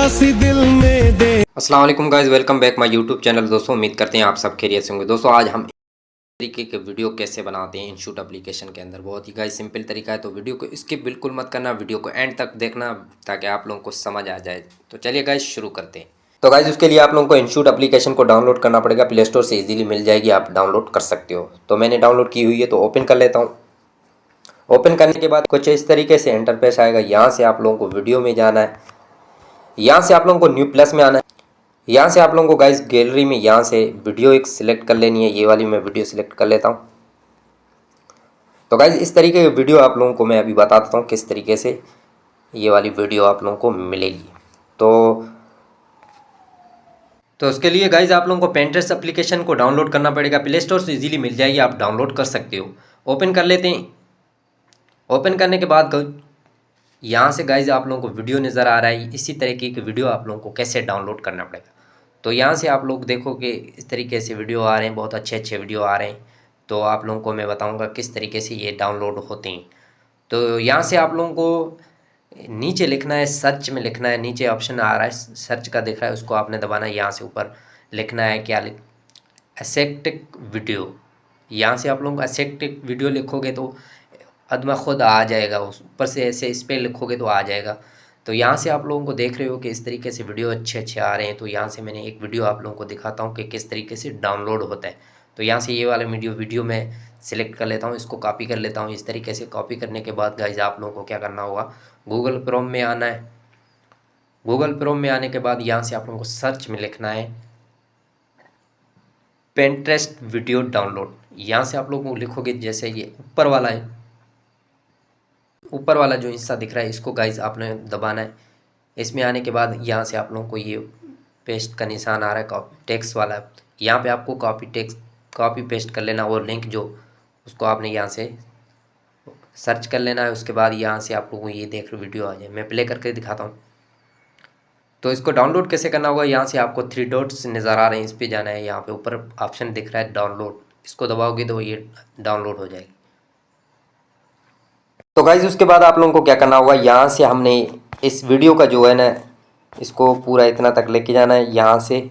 जरा सी दिल में दे। अस्सलाम वालेकुम guys, welcome back my YouTube channel. दोस्तों उम्मीद करते हैं आप सब खैरियत से होंगे। दोस्तों आज हम तरीके के वीडियो कैसे बनाते हैं इनशूट एप्लीकेशन के अंदर। बहुत ही गाइस सिंपल तरीका है, तो वीडियो को स्किप बिल्कुल मत करना, वीडियो को एंड तक देखना ताकि आप लोगों को समझ आ जाए। तो चलिए गाइस शुरू करते हैं। तो गाइस उसके लिए आप लोगों को इनशूट एप्लीकेशन को डाउनलोड करना पड़ेगा। प्ले स्टोर से इजीली मिल जाएगी, आप डाउनलोड कर सकते हो। तो मैंने डाउनलोड की हुई है, तो ओपन कर लेता हूँ। ओपन करने के बाद कुछ इस तरीके से इंटरफेस आएगा। यहाँ से आप लोगों को वीडियो में जाना है, यहाँ से आप लोगों को न्यू प्लस में आना है। यहाँ से आप लोगों को गाइस गैलरी में यहाँ से वीडियो एक सिलेक्ट कर लेनी है। ये वाली मैं वीडियो सिलेक्ट कर लेता हूँ। तो गाइस इस तरीके की वीडियो आप लोगों को मैं अभी बता देता हूँ किस तरीके से ये वाली वीडियो आप लोगों को मिलेगी। तो उसके लिए गाइस आप लोगों को Pinterest एप्लीकेशन को डाउनलोड करना पड़ेगा। प्ले स्टोर से इजीली मिल जाएगी, आप डाउनलोड कर सकते हो। ओपन कर लेते हैं। ओपन करने के बाद यहाँ से गाइज आप लोगों को वीडियो नज़र आ रहा है। इसी तरीके की वीडियो आप लोगों को कैसे डाउनलोड करना पड़ेगा। तो यहाँ से आप लोग देखो कि इस तरीके से वीडियो आ रहे हैं, बहुत अच्छे अच्छे वीडियो आ रहे हैं। तो आप लोगों को मैं बताऊँगा किस तरीके से ये डाउनलोड होते हैं। तो यहाँ से आप लोगों को नीचे लिखना है, सर्च में लिखना है। नीचे ऑप्शन आ रहा है सर्च का दिख रहा है, उसको आपने दबाना है। यहाँ से ऊपर लिखना है क्या एसेप्टिक वीडियो। यहाँ से आप लोग एसेप्टिक वीडियो लिखोगे तो अदमा खुद आ जाएगा, उस ऊपर से ऐसे इस पर लिखोगे तो आ जाएगा। तो यहाँ से आप लोगों को देख रहे हो कि इस तरीके से वीडियो अच्छे अच्छे आ रहे हैं। तो यहाँ से मैंने एक वीडियो आप लोगों को दिखाता हूँ कि किस तरीके से डाउनलोड होता है। तो यहाँ से ये वाला वीडियो मैं सिलेक्ट कर लेता हूँ, इसको कॉपी कर लेता हूँ। इस तरीके से कॉपी करने के बाद गाइज आप लोगों को क्या करना होगा, गूगल क्रोम में आना है। गूगल क्रोम में आने के बाद यहाँ से आप लोगों को सर्च में लिखना है Pinterest वीडियो डाउनलोड। यहाँ से आप लोगों को लिखोगे, जैसे ये ऊपर वाला है, ऊपर वाला जो हिस्सा दिख रहा है इसको गाइज आपने दबाना है। इसमें आने के बाद यहाँ से आप लोगों को ये पेस्ट का निशान आ रहा है, कॉपी टेक्स्ट वाला। यहाँ पे आपको कॉपी पेस्ट कर लेना, और लिंक जो उसको आपने यहाँ से सर्च कर लेना है। उसके बाद यहाँ से आप लोगों को ये देख वीडियो आ जाए। मैं प्ले करके दिखाता हूँ। तो इसको डाउनलोड कैसे करना होगा, यहाँ से आपको 3 डॉट्स नज़र आ रहे हैं, इस पर जाना है। यहाँ पे ऊपर ऑप्शन दिख रहा है डाउनलोड, इसको दबाओगे तो ये डाउनलोड हो जाएगी। तो गाइज उसके बाद आप लोगों को क्या करना होगा, यहाँ से हमने इस वीडियो का जो है ना, इसको पूरा इतना तक लेके जाना है यहाँ से।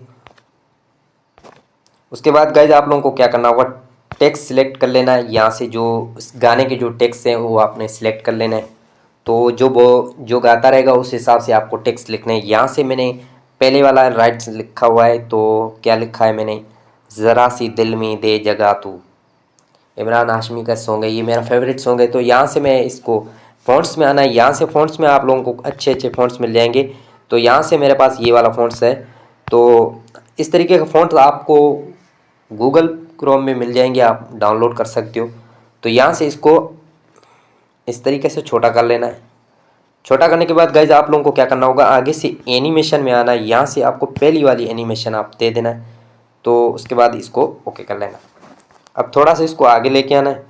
उसके बाद गाइज आप लोगों को क्या करना होगा, टेक्स्ट सिलेक्ट कर लेना है। यहाँ से जो इस गाने के जो टेक्स्ट हैं वो आपने सिलेक्ट कर लेना है। तो जो गाता रहेगा उस हिसाब से आपको टेक्स्ट लिखना है। यहाँ से मैंने पहले वाला राइट लिखा हुआ है। तो क्या लिखा है मैंने, ज़रा सी दिल में दे जगह तू, इमरान हाशमी का सॉन्ग है, ये मेरा फेवरेट सॉन्ग है। तो यहाँ से मैं इसको फ़ॉन्ट्स में आना है। यहाँ से फ़ॉन्ट्स में आप लोगों को अच्छे अच्छे फ़ॉन्ट्स मिल जाएंगे। तो यहाँ से मेरे पास ये वाला फ़ॉन्ट्स है। तो इस तरीके का फ़ॉन्ट्स आपको गूगल क्रोम में मिल जाएंगे, आप डाउनलोड कर सकते हो। तो यहाँ से इसको इस तरीके से छोटा कर लेना है। छोटा करने के बाद गाइज आप लोगों को क्या करना होगा, आगे से एनिमेशन में आना है। यहाँ से आपको पहली वाली एनिमेशन आप दे देना है। तो उसके बाद इसको ओके कर लेना। अब थोड़ा सा इसको आगे लेके आना है।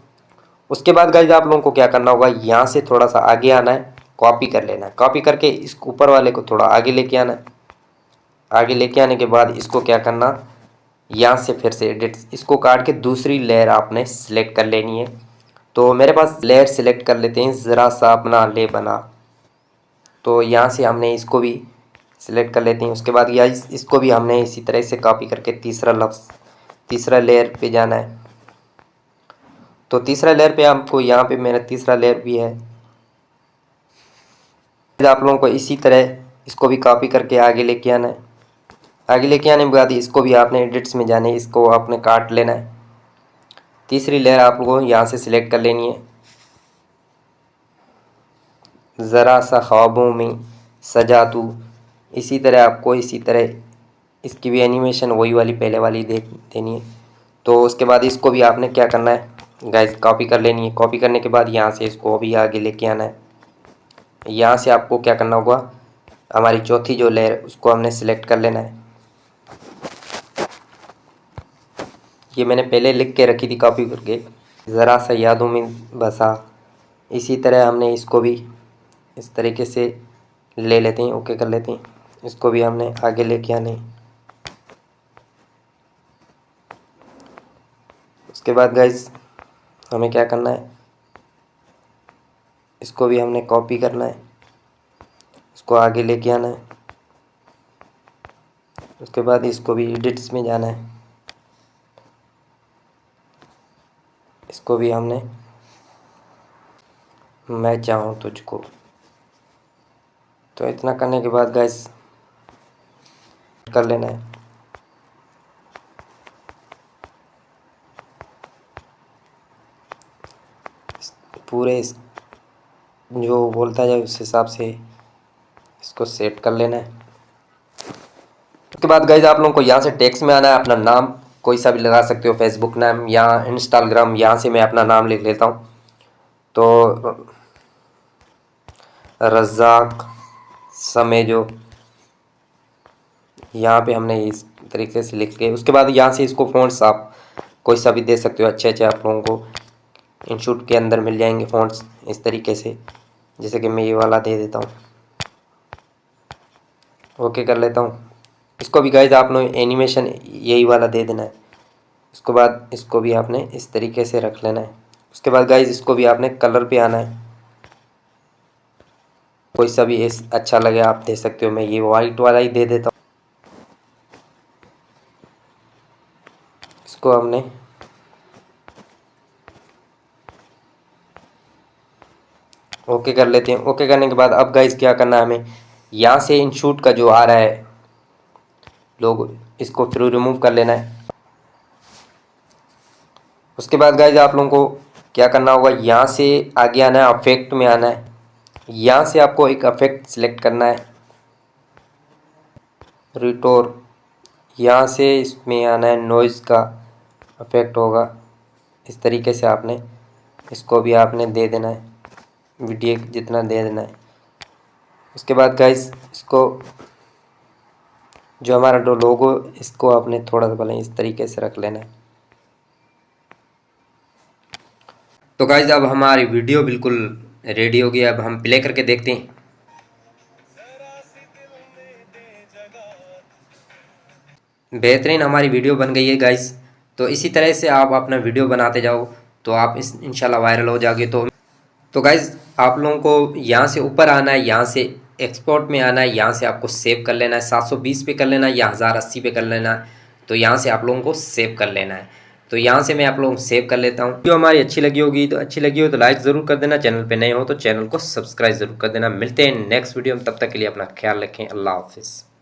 उसके बाद गाइज आप लोगों को क्या करना होगा, यहाँ से थोड़ा सा आगे आना है, कॉपी कर लेना है। कॉपी करके इस ऊपर वाले को थोड़ा आगे लेके आना है। आगे लेके आने के बाद इसको क्या करना, यहाँ से फिर से एडिट, इसको काट के दूसरी लेयर आपने सिलेक्ट कर लेनी है। तो मेरे पास लेयर सिलेक्ट कर लेते हैं, ज़रा सा अपना ले बना। तो यहाँ से हमने इसको भी सिलेक्ट कर लेते हैं। उसके बाद या इसको भी हमने इसी तरह से कॉपी करके तीसरा लेयर पे जाना है। तो तीसरा लेयर पे आपको, यहाँ पे मेरा तीसरा लेयर भी है। आप लोगों को इसी तरह इसको भी कॉपी करके आगे लेके आना है। आगे लेके आने के बाद इसको भी आपने एडिट्स में जाने, इसको आपने काट लेना है। तीसरी लेयर आप लोगों को यहाँ से सिलेक्ट कर लेनी है, ज़रा सा ख्वाबों में सजा तू। इसी तरह आपको इसी तरह इसकी भी एनिमेशन वही वाली पहले वाली देनी है। तो उसके बाद इसको भी आपने क्या करना है गाइस, कॉपी कर लेनी है। कॉपी करने के बाद यहाँ से इसको भी आगे लेके आना है। यहाँ से आपको क्या करना होगा, हमारी चौथी जो लेयर उसको हमने सिलेक्ट कर लेना है। ये मैंने पहले लिख के रखी थी कॉपी करके, ज़रा सा यादों में बसा। इसी तरह हमने इसको भी इस तरीके से ले लेते हैं, ओके कर लेते हैं। इसको भी हमने आगे लेके आने। उसके बाद गाइस हमें क्या करना है, इसको भी हमने कॉपी करना है, इसको आगे लेके आना है। उसके बाद इसको भी एडिट्स में जाना है, इसको भी हमने मैं चाहूँ तुझको। तो इतना करने के बाद गाइस कर लेना है। पूरे जो बोलता जाए उस हिसाब से इसको सेट कर लेना है। उसके बाद गाइस आप लोगों को यहाँ से टेक्स्ट में आना है, अपना नाम कोई सा भी लगा सकते हो, फेसबुक नाम या इंस्टाग्राम। यहाँ से मैं अपना नाम लिख लेता हूँ, तो रज़ाक समेजो, यहाँ पे हमने इस तरीके से लिख के। उसके बाद यहाँ से इसको फ़ॉन्ट्स आप कोई सा भी दे सकते हो, अच्छे अच्छे आप लोगों को इंस्टीट्यूट के अंदर मिल जाएंगे फ़ॉन्ट्स इस तरीके से। जैसे कि मैं ये वाला दे देता हूँ, ओके कर लेता हूँ। इसको भी गाइस आप लोग एनिमेशन यही वाला दे देना है। उसके बाद इसको भी आपने इस तरीके से रख लेना है। उसके बाद गाइस इसको भी आपने कलर पे आना है, कोई सा भी इस अच्छा लगे आप दे सकते हो। मैं ये वाइट वाला ही दे देता हूँ। इसको हमने ओके कर लेते हैं। ओके करने के बाद अब गाइस क्या करना है, हमें यहाँ से इंस्टीट्यूट का जो आ रहा है लोगो, इसको फिर रिमूव कर लेना है। उसके बाद गाइस आप लोगों को क्या करना होगा, यहाँ से आगे आना है, अफेक्ट में आना है। यहाँ से आपको एक अफेक्ट सिलेक्ट करना है, रिटोर। यहाँ से इसमें आना है, नॉइज़ का अफेक्ट होगा। इस तरीके से आपने इसको भी आपने दे देना है, वीडियो जितना दे देना है। उसके बाद गाइस इसको जो हमारा जो लोगो, इसको आपने थोड़ा सा भले इस तरीके से रख लेना है। तो गाइस अब हमारी वीडियो बिल्कुल रेडी हो गई। अब हम प्ले करके देखते हैं। बेहतरीन हमारी वीडियो बन गई है गाइस। तो इसी तरह से आप अपना वीडियो बनाते जाओ तो आप इस इंशाल्लाह वायरल हो जाओगे। तो गाइस आप लोगों को यहाँ से ऊपर आना है, यहाँ से एक्सपोर्ट में आना है, यहाँ से आपको सेव कर लेना है। 720 पे कर लेना है या 1080 पे कर लेना है। तो यहाँ से आप लोगों को सेव कर लेना है। तो यहाँ से मैं आप लोगों को सेव कर लेता हूँ। वीडियो हमारी अच्छी लगी होगी तो लाइक ज़रूर कर देना। चैनल पे नए हो तो चैनल को सब्सक्राइब ज़रूर कर देना। मिलते हैं नेक्स्ट वीडियो में, तब तक के लिए अपना ख्याल रखें। अल्लाह हाफिज़।